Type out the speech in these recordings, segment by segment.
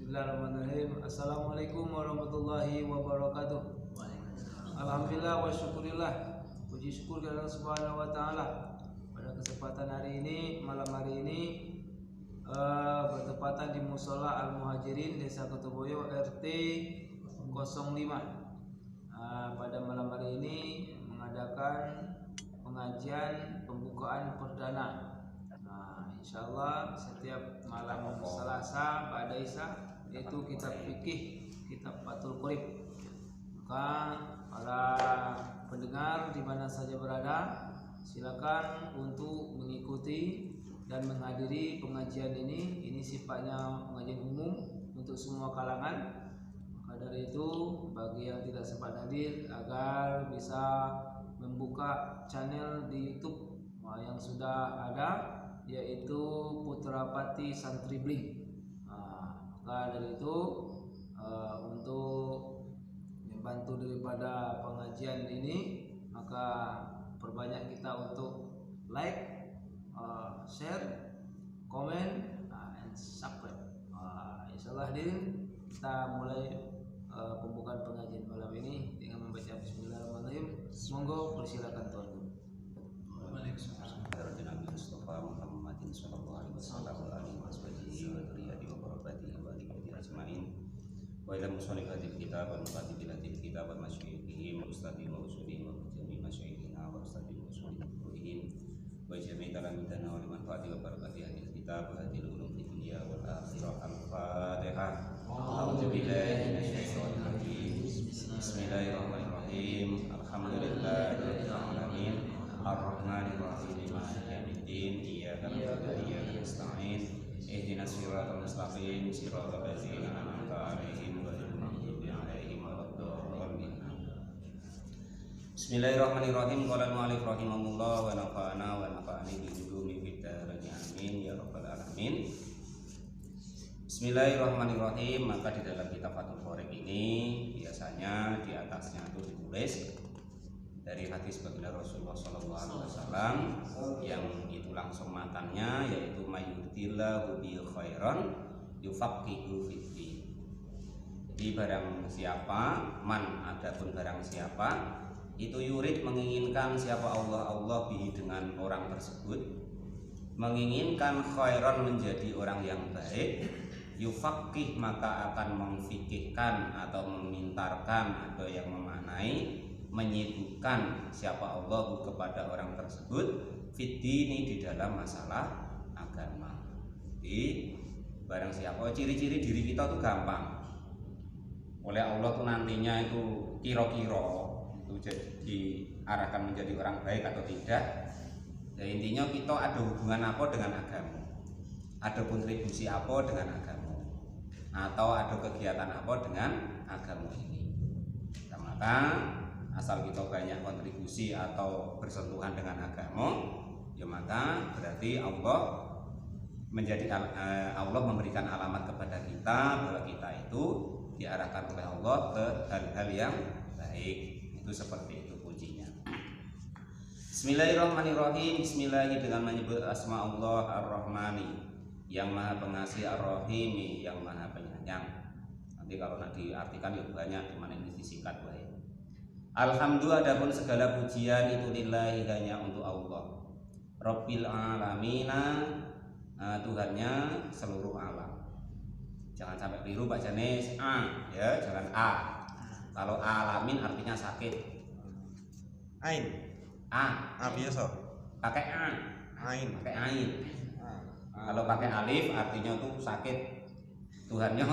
Bismillahirrahmanirrahim. Assalamualaikum warahmatullahi wabarakatuh. Alhamdulillah wa syukurillah. Puji syukur kepada Allah Subhanahu wa taala. Pada kesempatan hari ini, malam hari ini bertepatan di Musola Al-Muhajirin Desa Kotoboyo RT 05. Pada malam hari ini mengadakan pengajian pembukaan perdana. Insyaallah setiap malam Selasa pada Isya yaitu kitab fikih, kitab Fathul Qorib. Maka para pendengar di mana saja berada, silakan untuk mengikuti dan menghadiri pengajian ini. Ini sifatnya pengajian umum untuk semua kalangan. Maka dari itu bagi yang tidak sempat hadir agar bisa membuka channel di YouTube yang sudah ada, yaitu Putrapati Santri Bling. Maka dari itu untuk membantu daripada pengajian ini, maka perbanyak kita untuk like, share, komen, and subscribe. Insyaallah hadirin, kita mulai pembukaan pengajian malam ini dengan membaca Bismillahirrahmanirrahim. Monggo persilakan Tuan Guru. Wa ila musannifil kitab wa mukatibil kitab wa masyayikhihim wa ustadihim wa usulihim wa jami' masyayikhina wa ustadihim wa usulihim wa jami' talamidana wa liman fatiha wa barakati hadil kitab wa hadil ulum di dunia wal akhirah. Al-Fatihah. A'udzu billahi minasyaitonir rajim. Bismillahirrahmanirrahim. Alhamdulillahirabbil alamin. Ar-Rahmanir Rahim. Maliki yaumiddin. Iyyaka na'budu wa iyyaka nasta'in. Ihdinas siratal mustaqim. Siratal ladzina an'amta 'alaihim ghairil maghdubi 'alaihim waladdallin. Bismillahirrahmanirrahim. Qala al-mu'allif rahimahullah wa nafa'ana wa nafa'ani bi ulumi fid dharain amin ya rabbal alamin. Bismillahirrahmanirrahim. Maka di dalam kitab Fathul Qorib ini biasanya di atasnya itu ditulis dari hadis baginda Rasulullah SAW yang itu langsung matannya, yaitu mayyuridillahu bi khairan yufaqihu fiddin. Jadi barang siapa, adapun barang siapa itu yurid menginginkan siapa Allah bihi dengan orang tersebut, menginginkan khairan menjadi orang yang baik, yufaqih maka akan memfikihkan atau memintarkan atau yang memaknai, menyibukkan siapa Allah kepada orang tersebut fiddini di dalam masalah agama. Jadi barang siapa, ciri-ciri diri kita tuh gampang oleh Allah tuh nantinya itu kira-kira itu diarahkan menjadi orang baik atau tidak. Ya intinya kita ada hubungan apa dengan agama, ada kontribusi apa dengan agama, atau ada kegiatan apa dengan agama ini. Nah, maka asal kita banyak kontribusi atau bersentuhan dengan agama, ya maka berarti Allah memberikan alamat kepada kita bahwa kita itu diarahkan oleh Allah ke hal-hal yang baik. Itu seperti itu kuncinya. Bismillahirrahmanirrahim. Bismillahirrahmanirrahim dengan menyebut asma Allah Ar-Rahmani, yang Maha Pengasih, Ar-Rahimi, yang Maha Penyayang. Nanti kalau diartikan ya banyak, cuman ini disingkat baik. Alhamdulillah, adapun segala pujian itu lillahi, hanya untuk Allah. Rabbil alamina, Tuhannya seluruh alam. Jangan sampai keliru bacanya ya, jangan a. Kalau alamin artinya sakit. Ain. Biasa. Pakai Ain. Pakai ain. Kalau pakai alif artinya tuh sakit. Tuhannya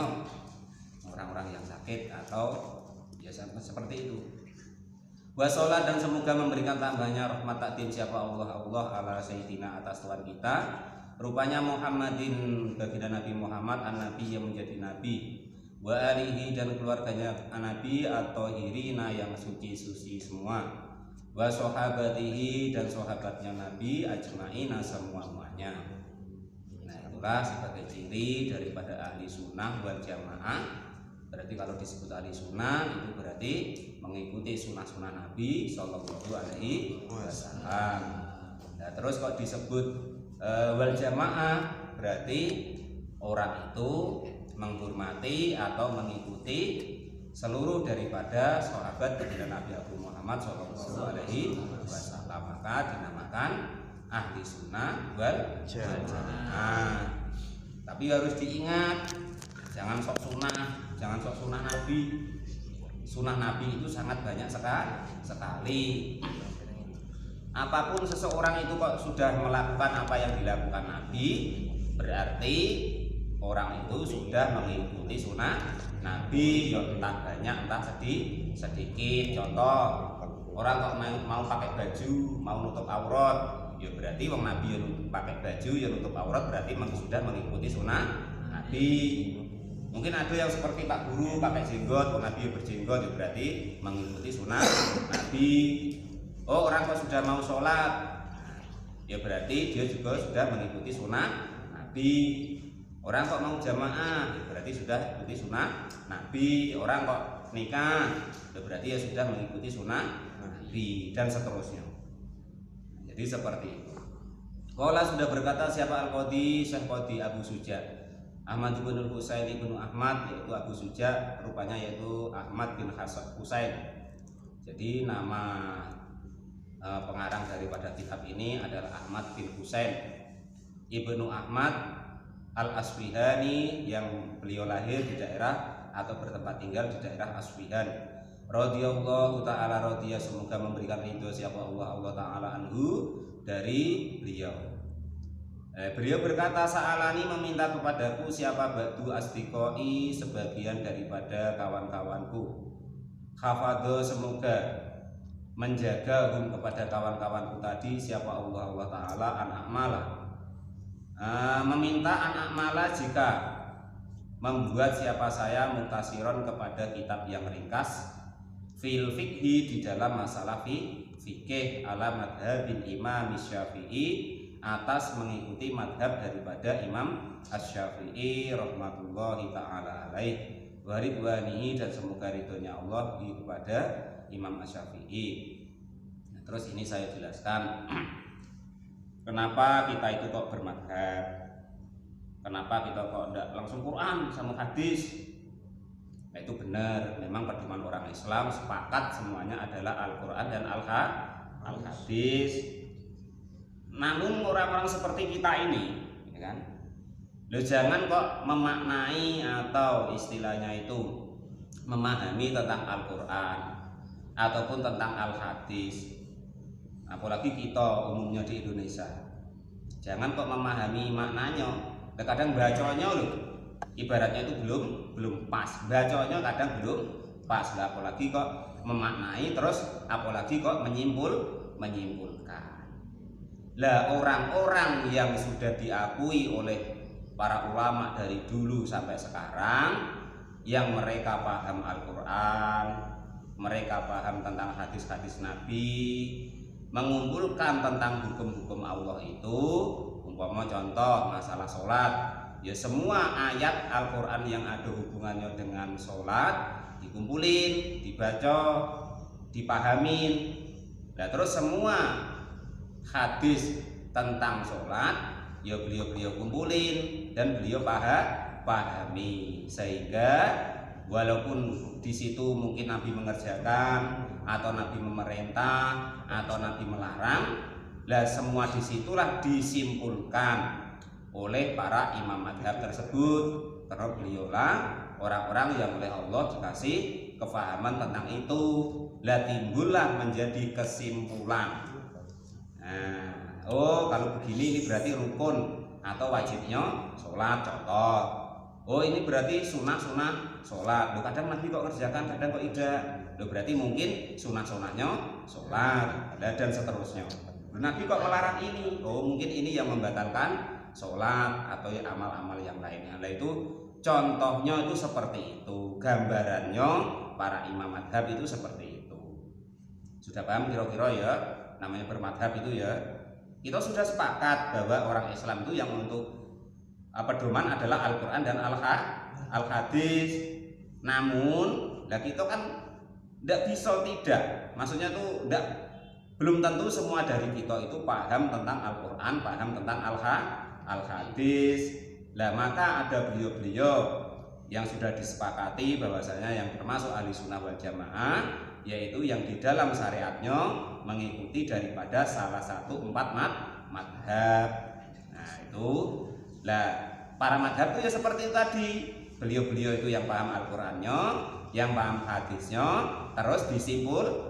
orang-orang yang sakit atau biasa seperti itu. Wassalat, dan semoga memberikan tambahannya rahmat takdim siapa Allah ala sayyidina, atas Tuhan kita, rupanya Muhammadin, baginda Nabi Muhammad, an-nabi yang menjadi nabi, wa alihi, dan keluarganya nabi atau hirina yang suci semua, wa sahabatihi, dan sahabatnya nabi ajmaina semuanya. Nah itulah sebagai ciri daripada ahli sunnah wal jamaah. Berarti kalau disebut ahli sunnah itu berarti mengikuti sunnah-sunnah Nabi Sallallahu Alaihi Wasallam. Nah, terus kok disebut wal jamaah berarti orang itu menghormati atau mengikuti seluruh daripada sahabat baginda Nabi Abu Muhammad Shallallahu Alaihi Wasallam, maka dinamakan ahli sunnah wal jamaah. Tapi harus diingat, jangan sok sunnah Nabi. Sunnah Nabi itu sangat banyak sekali. Apapun seseorang itu kok sudah melakukan apa yang dilakukan Nabi, berarti orang itu sudah mengikuti sunnah Nabi, entah banyak entah sedikit. Contoh, orang kok mau pakai baju, mau nutup aurat, ya berarti wong Nabi yang pakai baju, yang nutup aurat, berarti sudah mengikuti sunnah Nabi. Mungkin ada yang seperti Pak Guru pakai jenggot, wong Nabi yang berjenggot, ya berarti mengikuti sunnah Nabi. Oh, orang kok sudah mau sholat, ya berarti dia juga sudah mengikuti sunnah Nabi. Orang kok mau jamaah, ya berarti sudah mengikuti sunnah Nabi. Orang kok nikah, ya berarti ya sudah mengikuti sunnah Nabi, dan seterusnya. Jadi seperti itu. Qala sudah berkata siapa Al-Qadhi, Syekh Qadhi Abu Suja Ahmad bin Husain bin Ahmad, yaitu Abu Suja, rupanya yaitu Ahmad bin Husain. Jadi nama pengarang daripada kitab ini adalah Ahmad bin Husain Ibnu Ahmad Al-Asfihani, yang beliau lahir di daerah atau bertempat tinggal di daerah Asfihan. Radhiyallahu ta'ala radhiya, semoga memberikan ridho siapa Allah ta'ala anhu dari beliau. Beliau berkata, sa'alani meminta kepadaku siapa ba'du asdiqoi, sebagian daripada kawan-kawanku. Hafadho, semoga menjaga kepada kawan-kawanku tadi siapa Allah ta'ala anak malah, meminta anak malah jika membuat siapa saya mutasiron kepada kitab yang ringkas fil fikhi, di dalam masalah fikih ala madhabin imam Syafi'i, atas mengikuti madhab daripada Imam Asy-Syafi'i rahmatullahi ta'ala alaih wa ridwanihi, dan semoga ridhonya Allah kepada Imam Asy-Syafi'i. Nah, terus ini saya jelaskan kenapa kita itu kok bermadhab, kenapa kita kok tidak langsung Quran sama hadis. Nah, itu benar, memang pedoman orang Islam sepakat semuanya adalah Al-Quran dan Al-Hadis. Namun orang-orang seperti kita ini, ya kan, lo jangan kok memaknai atau istilahnya itu memahami tentang Al-Quran ataupun tentang Al-Hadis, apalagi kita umumnya di Indonesia, jangan kok memahami maknanya. Kadang bacanya loh, ibaratnya itu belum pas, bacanya kadang belum pas, apalagi kok memaknai, terus apalagi kok menyimpulkan. Lah, orang-orang yang sudah diakui oleh para ulama dari dulu sampai sekarang, yang mereka paham Al-Quran, mereka paham tentang hadis-hadis Nabi, mengumpulkan tentang hukum-hukum Allah itu, umpama contoh masalah sholat, ya semua ayat Al-Quran yang ada hubungannya dengan sholat dikumpulin, dibaca, dipahamin. Nah, terus semua hadis tentang sholat ya beliau kumpulin dan beliau pahami, sehingga walaupun di situ mungkin Nabi mengerjakan atau Nabi memerintah atau Nabi melarang, lah semua disitulah disimpulkan oleh para imam madhab tersebut, karena beliaulah orang-orang yang oleh Allah dikasih kefahaman tentang itu. Lah timbullah menjadi kesimpulan. Nah, oh kalau begini ini berarti rukun atau wajibnya sholat, contoh. Oh ini berarti sunnah sholat. Loh, kadang Nabi kok kerjakan, kadang kok tidak. Loh, berarti mungkin sunnahnya sholat, dan seterusnya. Loh, Nabi kok melarang ini. Oh mungkin ini yang membatalkan sholat atau ya amal-amal yang lainnya. Nah itu contohnya itu seperti itu, gambarannya para imam madhab itu seperti itu. Sudah paham kira-kira ya, namanya bermadhab itu ya. Kita sudah sepakat bahwa orang Islam itu yang untuk pedoman adalah Al-Quran dan Al-Hadis. Namun lah kita kan tidak bisa tidak, maksudnya tuh belum tentu semua dari kita itu paham tentang Al-Quran, paham tentang Al-Hadis. Lah maka ada beliau-beliau yang sudah disepakati bahwasanya yang termasuk ahli sunnah wal jamaah, yaitu yang di dalam syariatnya mengikuti daripada salah satu 4 madhab. Nah itu lah para madhab itu ya seperti itu tadi, beliau-beliau itu yang paham Al-Qur'annya, yang paham hadisnya, terus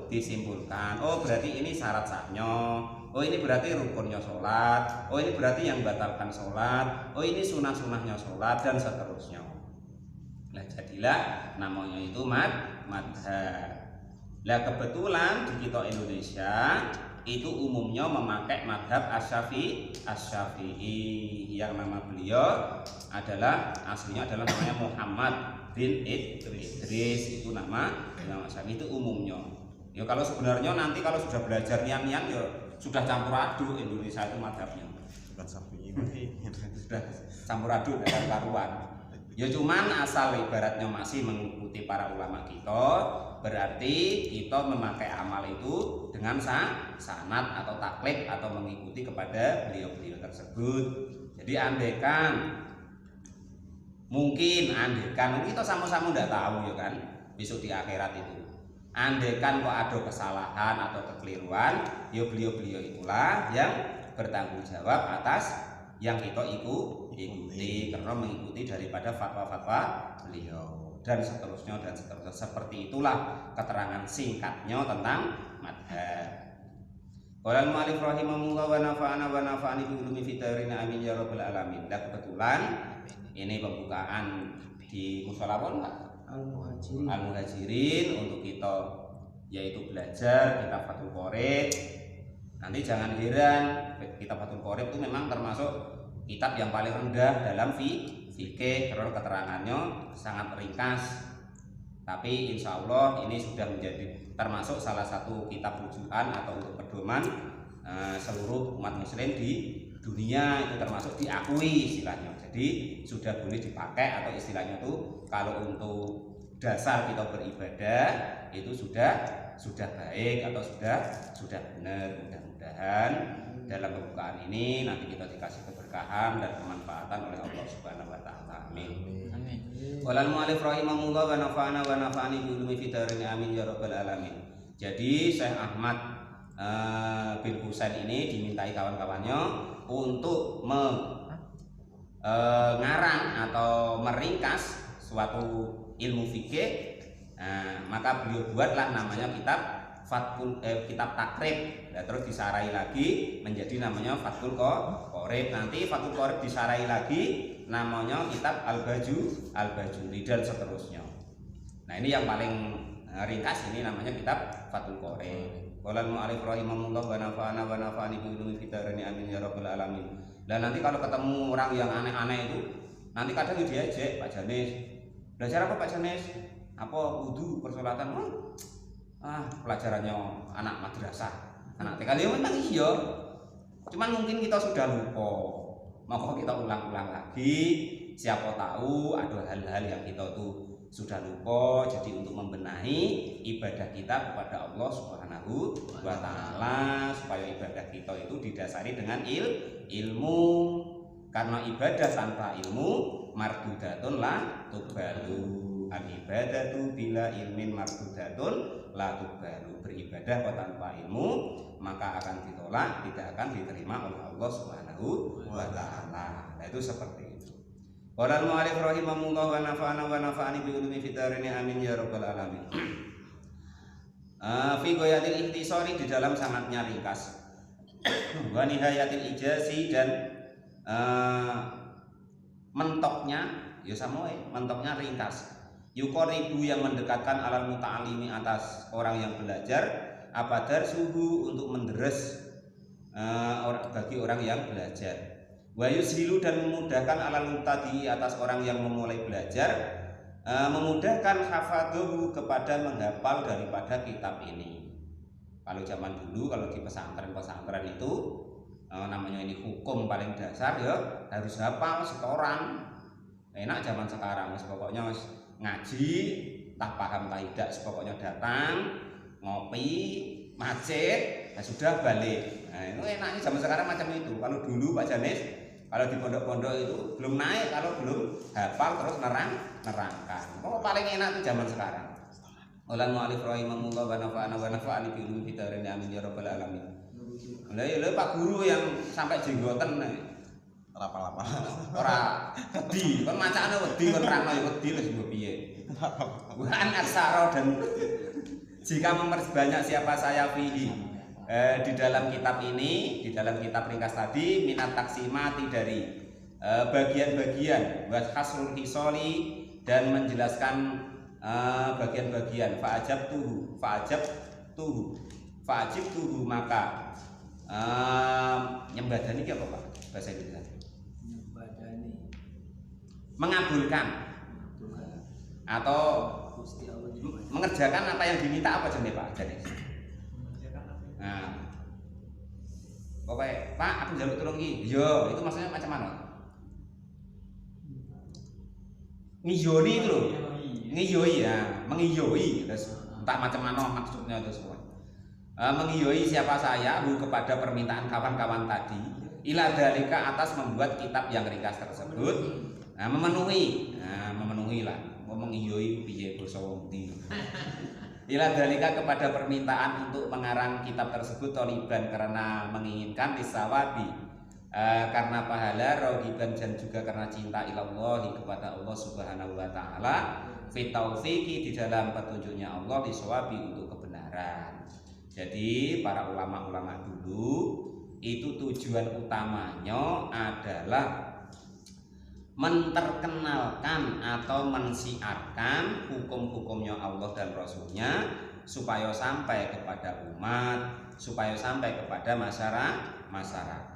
disimpulkan, oh berarti ini syarat-syaratnya, oh ini berarti rukunnya sholat, oh ini berarti yang batalkan sholat, oh ini sunah-sunahnya sholat, dan seterusnya. Nah jadilah namanya itu madhab. Nah kebetulan di kita Indonesia itu umumnya memakai madhab Asy-Syafi'i yang nama beliau adalah aslinya adalah namanya Muhammad bin Idris, itu nama Syafi'i itu umumnya. Ya kalau sebenarnya nanti kalau sudah belajar nian-nian ya sudah campur aduk Indonesia itu madhabnya. Bukan Syafi'i. Sudah campur aduk dan karuan. Ya cuman asal ibaratnya masih mengikuti para ulama kita, berarti kita memakai amal itu dengan sanad atau taklid atau mengikuti kepada beliau-beliau tersebut. Jadi andekan kita sama-sama tidak tahu ya kan besok di akhirat itu. Andekan kok ada kesalahan atau kekeliruan, ya beliau-beliau itulah yang bertanggung jawab atas yang kita ikuti karena mengikuti daripada fatwa-fatwa beliau dan seterusnya. Seperti itulah keterangan singkatnya tentang madhab. Qala al-mu'allif rahimahullah wa nafa'ani bi ulumi fitarin amin ya rabbal alamin. Dan kebetulan ini pembukaan di mushola Al-Muhajirin untuk kita yaitu belajar kitab Fathul Qorib. Nanti jangan heran, kitab Fathul Qorib itu memang termasuk kitab yang paling rendah dalam fikih karena keterangannya sangat ringkas. Tapi insya Allah ini sudah menjadi termasuk salah satu kitab rujukan atau untuk pedoman seluruh umat muslim di dunia, itu termasuk diakui istilahnya. Jadi sudah boleh dipakai atau istilahnya itu kalau untuk dasar kita beribadah itu sudah baik atau sudah benar. Mudah-mudahan dalam pembukaan ini nanti kita dikasih keberkahan dan kemanfaatan oleh Allah Subhanahu wa taala. Amin. Qala al-mu'allif rahimahullah wa nafa'ani bi ulumi fitarin amin ya rabbal alamin. Jadi Syekh Ahmad bin Husain ini dimintai kawan-kawannya untuk mengarang atau meringkas suatu ilmu fikih. Maka beliau buatlah namanya kitab takrib. Nah, terus disarai lagi menjadi namanya Fathul Qorib. Nanti Fathul Qorib disarai lagi namanya kitab Al-Bajuri dan seterusnya. Nah ini yang paling ringkas, ini namanya kitab Fathul Qorib. Qala al-mu'allif rahimahullah wa nafa'ani bi ulumi fitarin amin ya rabbal alamin. Dan nanti kalau ketemu orang yang aneh-aneh itu nanti kadang diajak, Pak Janis belajar apa Pak Janis? Apa wudu, persolatan? Pelajarannya anak madrasah, anak TK. Ya memang iya, cuman mungkin kita sudah lupa, maka kita ulang-ulang lagi. Siapa tahu ada hal-hal yang kita tuh sudah lupa. Jadi untuk membenahi ibadah kita kepada Allah Subhanahu wa taala, supaya ibadah kita itu didasari dengan ilmu. Karena ibadah tanpa ilmu mardudatun la tuqbalu. Al-ibadatu bila ilmin mardudatun la tuqbalu. Beribadah kok tanpa ilmu maka akan ditolak, tidak akan diterima oleh Allah Subhanahu wa taala. Nah itu seperti itu. Qala al-mu'allif rahimahullah wa nafa'ani bi ulumi fitarini amin ya rabbal alamin. Fi ghayatil ikhtisari, di dalam sangatnya ringkas. Wa nihayatil ijazi, dan mentoknya ya sama mentoknya ringkas. Yuqaribu, yang mendekatkan alal muta'alimi, atas orang yang belajar, apadar suhu, untuk menderes bagi orang yang belajar. Wa yushilu, dan memudahkan alal mubtadi, atas orang yang memulai belajar, memudahkan hafadhuhu, kepada menghafal daripada kitab ini. Kalau zaman dulu, kalau di pesantren itu namanya ini hukum paling dasar ya harus hafal setoran. Enak zaman sekarang pokoknya ngaji tak paham tak tidak, pokoknya datang ngopi macet sudah balik. Nah itu enaknya zaman sekarang macam itu. Kalau dulu Pak Janis Kalau di pondok-pondok itu belum naik kalau belum hafal terus nerangkan. Oh, paling enak itu zaman sekarang. Ulang mu'alif rahimahullah wa nafa'ani bi ulumi fitarin amin ya rabbal alamin. Lah ya Pak guru yang sampai jenggoten Lapa-lapa. ora wedi, kon macane wedi kon nerangno ya wedi terus mbok piye. Wan aksara dan jika memperbanyak siapa saya fihi di dalam kitab ini, di dalam kitab ringkas tadi minat taksimati dari bagian-bagian buat khasrul hisoli dan menjelaskan bagian-bagian fa'ajab tuhu maka nyembadani apa Pak bahasa Indonesia? Nyembadani. Mengabulkan atau mengerjakan apa yang diminta apa jenis Pak? Jadi, nah, pokoknya Pak aku jaluk tolong yo itu maksudnya macam mana? Ngiyoni itu loh, ngiyoi ya, mengiyoi, terus entah macam mana maksudnya itu semua. Mengiyoi siapa saya kepada permintaan kawan-kawan tadi, ila dalika atas membuat kitab yang ringkas tersebut, memenuhi lah. Mengiyoi piye basa wong ndi. Ila dalika kepada permintaan untuk mengarang kitab tersebut toliban karena menginginkan disawabi karena pahala rogiban dan juga karena cinta ilallahi kepada Allah Subhanahu wa taala fi taufiqi di dalam petunjuknya Allah disawabi untuk kebenaran. Jadi para ulama-ulama dulu itu tujuan utamanya adalah menterkenalkan atau mensiarkan hukum-hukumnya Allah dan Rasulnya supaya sampai kepada umat, supaya sampai kepada masyarakat.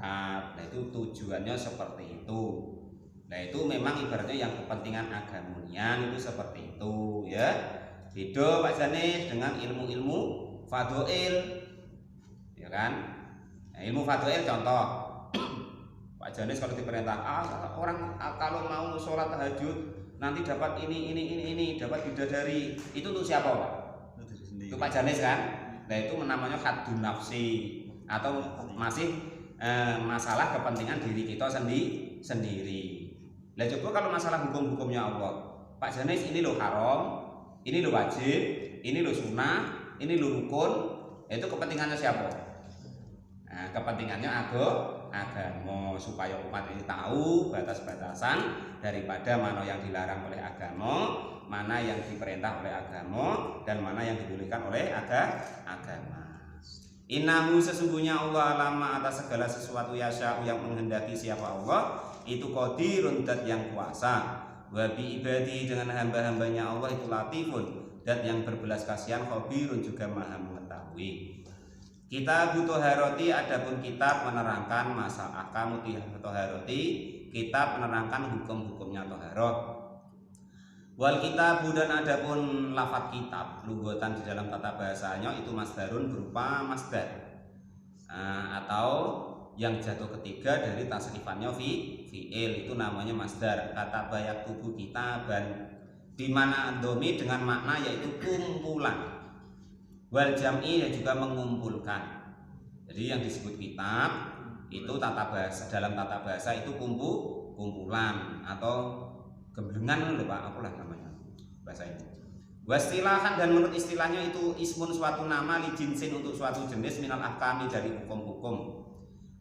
Nah itu tujuannya seperti itu. Nah itu memang ibaratnya yang kepentingan agamian itu seperti itu ya. Beda Pak Janis dengan ilmu-ilmu fadhoil, ya kan? Nah, ilmu fadhoil contoh. Pak Janis kalau diperintah orang kalau mau sholat tahajud nanti dapat ini dapat bidadari, itu untuk siapa Pak? Itu Pak Janis kan? Nah itu namanya haddun nafsi atau masih masalah kepentingan diri kita sendiri. Nah coba kalau masalah hukum-hukumnya Allah, Pak Janis ini loh haram, ini loh wajib, ini loh sunnah, ini loh rukun, itu kepentingannya siapa? Nah, kepentingannya agama supaya umat ini tahu batas-batasan daripada mana yang dilarang oleh agama, mana yang diperintah oleh agama, dan mana yang dibolehkan oleh agama. Innahu sesungguhnya Allah lama atas segala sesuatu yasha'u yang menghendaki siapa Allah itu qadirun dat yang kuasa. Wa bi ibadi dengan hamba-hambanya Allah itu latifun dat yang berbelas kasihan, khabirun juga maha mengetahui. Kita butuh haroti, adapun kitab menerangkan masalah ahkamu toharoti, kitab menerangkan hukum-hukumnya toharoh. Wal kitab dan adapun lafaz kitab lugotan di dalam tata bahasanya itu masdarun berupa masdar atau yang jatuh ketiga dari tasrifannya fi'il itu namanya masdar. Kata bayak tubuh kitaban di mana domi dengan makna yaitu kumpulan. Wal jam'i juga mengumpulkan. Jadi yang disebut kitab itu tata bahasa, dalam tata bahasa itu kumpulan atau gemblengan lho Pak, apalah namanya bahasa ini. Wastilahan dan menurut istilahnya itu ismun suatu nama li jinsin untuk suatu jenis minal ahkami dari hukum-hukum.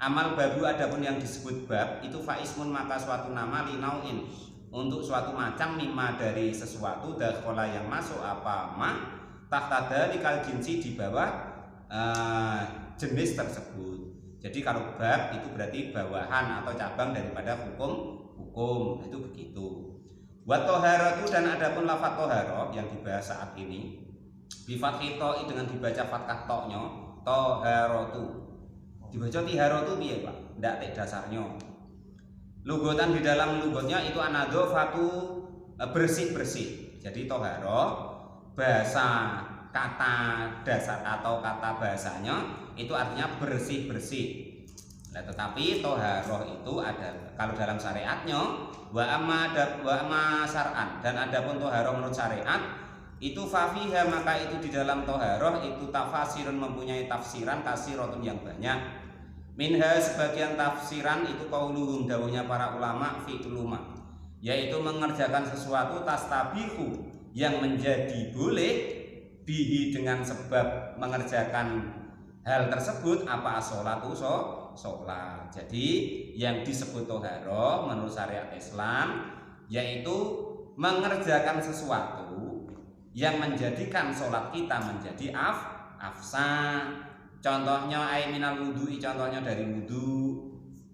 Amal babu adapun yang disebut bab itu fa ismun maka suatu nama li nauin untuk suatu macam mimma dari sesuatu dakhala yang masuk apa ma tahta dalikal jinsi di bawah jenis tersebut. Jadi kalau bab itu berarti bawahan atau cabang daripada hukum itu begitu. Wa toharatu dan adapun lafaz toharoh yang dibahas saat ini bi fathhi ta'i dengan dibaca fathah ta-nya toharatu. Dibaca tiharatu piye Pak? Ndak tek dasarnya. Lugotan di dalam lugotnya itu anadzafatu bersih-bersih. Jadi toharoh bahasa kata dasar atau kata bahasanya itu artinya bersih-bersih. Nah, tetapi toharoh itu ada kalau dalam syariatnya wa amma syar'an dan adapun toharoh menurut syariat itu fafiha maka itu di dalam toharoh itu tafasirun mempunyai tafsiran kasirotun yang banyak. Minha sebagian tafsiran itu qauluhum dawuhnya para ulama fi'luma, yaitu mengerjakan sesuatu tastabihu yang menjadi boleh bihi dengan sebab mengerjakan hal tersebut apa as-sholatu sholat. Jadi yang disebut toharoh menurut syariat Islam yaitu mengerjakan sesuatu yang menjadikan sholat kita menjadi afsah. Contohnya minal wudu'i, contohnya dari wudu.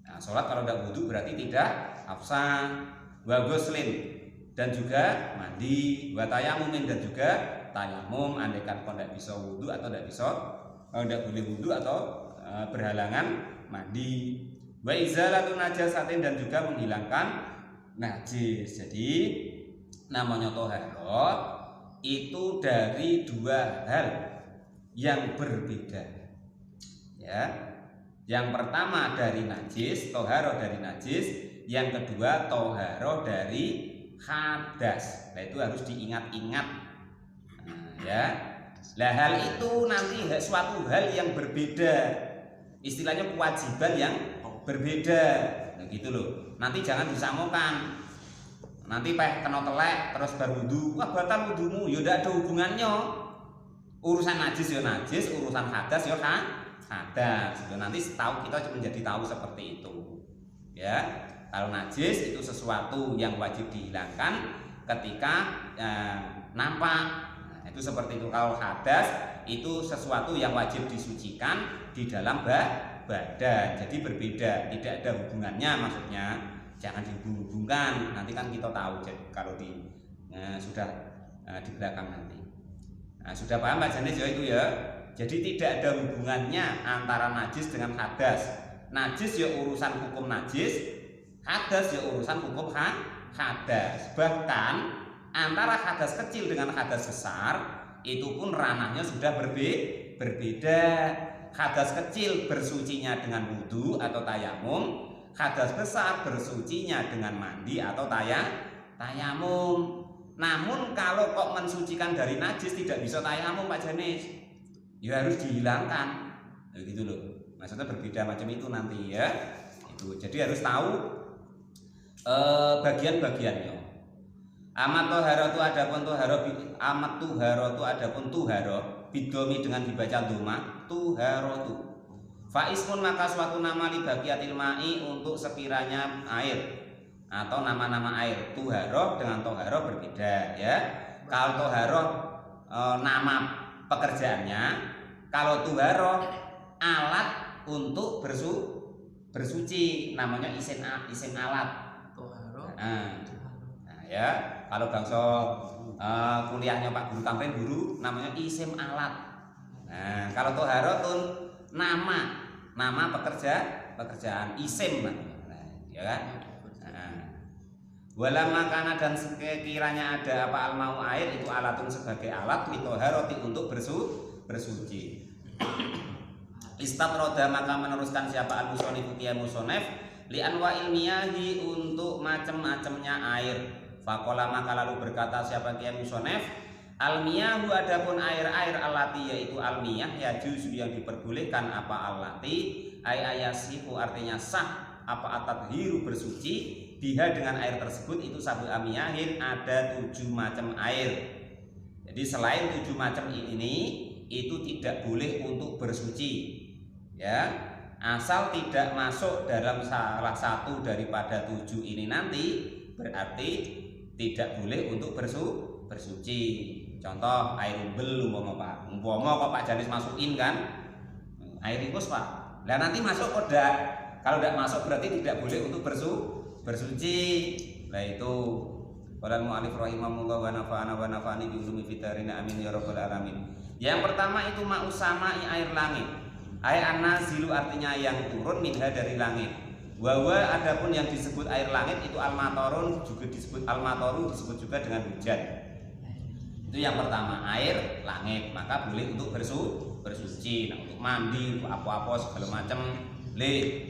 Nah, sholat kalau tidak wudu berarti tidak afsah. Wa ghuslin, dan juga mandi. Wa tayamumin, dan juga tayamum. Andaikan kau tidak bisa wudu atau tidak boleh wudu atau berhalangan mandi. Wa izalatun najasatin, dan juga menghilangkan najis. Jadi namanya toharoh itu dari dua hal yang berbeda. Ya, yang pertama dari najis, toharoh dari najis. Yang kedua toharoh dari hadas. Nah, itu harus diingat-ingat. Nah, ya. Lah hal itu nanti suatu hal yang berbeda. Istilahnya kewajiban yang berbeda. Nah, gitu loh. Nanti jangan disamakan. Nanti kena telek terus berwudu, wah batal wudumu. Ya ndak ada hubungannya. Urusan najis ya najis, urusan hadas ya hadas. Nanti kita menjadi tahu seperti itu. Ya, kalau najis itu sesuatu yang wajib dihilangkan ketika nampak. Nah, itu seperti itu. Kalau hadas itu sesuatu yang wajib disucikan di dalam badan. Jadi berbeda, tidak ada hubungannya maksudnya. Jangan dihubung-hubungkan. Nanti kan kita tahu kalau sudah di belakang nanti. Nah, sudah paham Pak Janis ya itu ya. Jadi tidak ada hubungannya antara najis dengan hadas. Najis ya urusan hukum najis, hadas ya urusan hukum hadas. Bahkan antara hadas kecil dengan hadas besar itu pun ranahnya sudah berbeda. Hadas kecil bersucinya dengan wudu atau tayamum, hadas besar bersucinya dengan mandi atau tayamum. Namun kalau kok mensucikan dari najis tidak bisa tayamum Pak Janis, ya harus dihilangkan. Gitu loh. Maksudnya berbeda macam itu nanti ya. Itu. Jadi harus tahu bagian-bagiannya. Amat toharoh itu adapun toharoh, amat tuharoh itu adapun tuharoh bidomi dengan dibaca doma tuharoh itu. Faismun maka suatu nama li bagiatil ma'i untuk sekiranya air atau nama-nama air. Tuharoh dengan toharoh berbeda ya. Kalau toharoh nama pekerjaannya, kalau tuharoh alat untuk bersuci, namanya isim alat. Toharoh. Nah, ya kalau bangsa kuliahnya Pak Guru Tamrin guru namanya isim alat. Nah, kalau toharoh itu nama pekerjaan isim, nah, ya kan? Wala makana dan sekiranya ada apa almau air itu alatun sebagai alat litoharoti untuk bersuci. Istatroda maka meneruskan siapa al-musonif kia musonef li anwa ilmiyahi untuk macam-macamnya air. Fakola maka lalu berkata siapa kia musonef almiyahu adapun air-air alati yaitu almiyah ya juzu yang diperbolehkan apa alati ayasifu artinya sah apa atadhiru bersuci biha dengan air tersebut itu sabu amiyahin ada 7 macam air. Jadi selain 7 macam ini itu tidak boleh untuk bersuci. Ya, asal tidak masuk dalam salah satu daripada 7 ini nanti berarti tidak boleh untuk bersuci. Contoh air umbel umpama kok Pak Janis masukin kan air ikus Pak. Lah nanti masuk kok enggak. Kalau tidak masuk berarti tidak boleh untuk bersuci. Nah itu qala al-mu'allif rahimahullah wa nafa'ani bi ulumi fitarina amin ya rabbal alamin. Yang pertama itu ma'usama'i air langit. Air an-nazilu artinya yang turun minha dari langit. Wa adapun yang disebut air langit itu al-matorun juga disebut al-matoru disebut juga dengan hujan. Itu yang pertama air langit, maka boleh untuk bersuci. Nah, untuk mandi, untuk apa-apa segala macam boleh.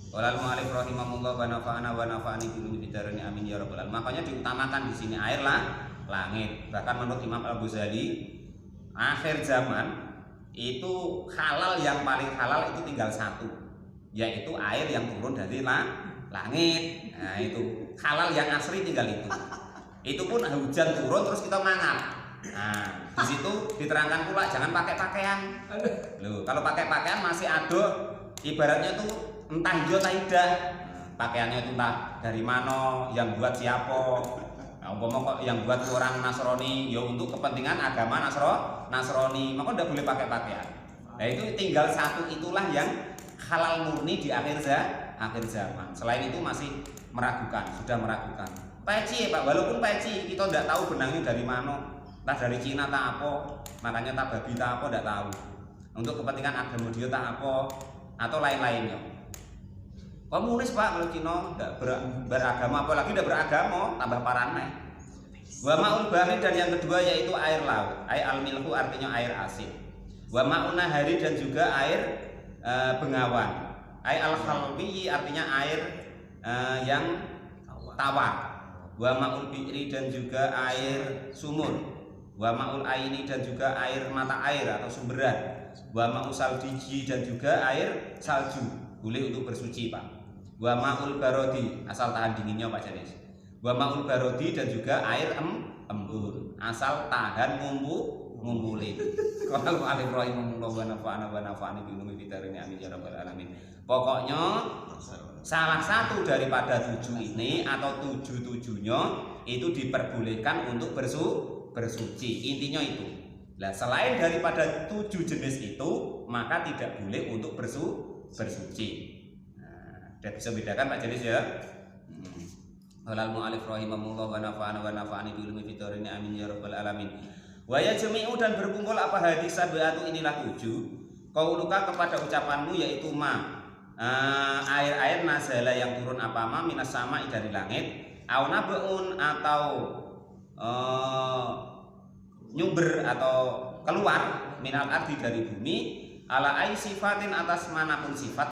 Qala al-mu'allif rahimahullah wa nafa'ani bi ulumi fitarina amin ya rabbal alamin. Makanya diutamakan di sini air langit. Bahkan menurut Imam Al-Ghazali akhir zaman itu halal yang paling halal itu tinggal 1 yaitu air yang turun dari langit. Nah itu halal yang asli tinggal itu pun hujan turun terus kita mangap. Nah di situ diterangkan pula jangan pakai pakaian. Loh, kalau pakai pakaian masih ada ibaratnya tuh entah hijau entah tidak. Pakaiannya itu entah dari mana, yang buat siapa. Nah, umpama kok yang buat orang Nasrani ya untuk kepentingan agama Nasrani, maka tidak boleh pakai pakaian. Nah itu tinggal satu itulah yang halal murni di akhir zaman. Selain itu masih meragukan, sudah meragukan. Peci ya Pak, walaupun peci kita tidak tahu benangnya dari mana, entah dari Cina tak apa, makanya tak babi tak apa tidak tahu. Untuk kepentingan agama dia tak apa atau lain-lainnya. Komunis Pak kalau Cina tidak beragama, apalagi tidak beragama tambah parane. Wa ma'ul bahri dan yang kedua yaitu air laut. Al milhu artinya air asin. Wa ma'un nahari dan juga air bengawan. Al khalbi artinya air yang tawar. Wa ma'ul bi'ri dan juga air sumur. Wa ma'ul aini dan juga air mata air atau sumberan. Wa ma'ul saldiji dan juga air salju. Boleh untuk bersuci Pak. Wa ma'ul barodi asal tahan dinginnya Pak Janis. Wa ma'ul barodi dan juga air embun asal tahan ngumpulin. Kalau alif rahimahullah wa nafa'ana wa nafa'ani bi ulumi fitarini amin ya rabbal alamin. Pokoknya salah satu daripada 7 ini atau 7-7-nya itu diperbolehkan untuk bersuci. Intinya itu. Nah, selain daripada 7 jenis itu maka tidak boleh untuk bersuci. Sudah bisa bedakan Pak Jenis ya. Halal mu'alif rahimahullah wa nafa'ana wa nafa'ani bi ulumi fitarini amin ya rabbal alamin. Wa yajmi'u dan berkumpul apa hadis sab'atu inilah 7. Qauluka kepada ucapanmu yaitu air-air nazala yang turun apa minas sama dari langit, au nabaun atau nyumber atau keluar minal ardi dari bumi ala ai sifatin atas manapun sifat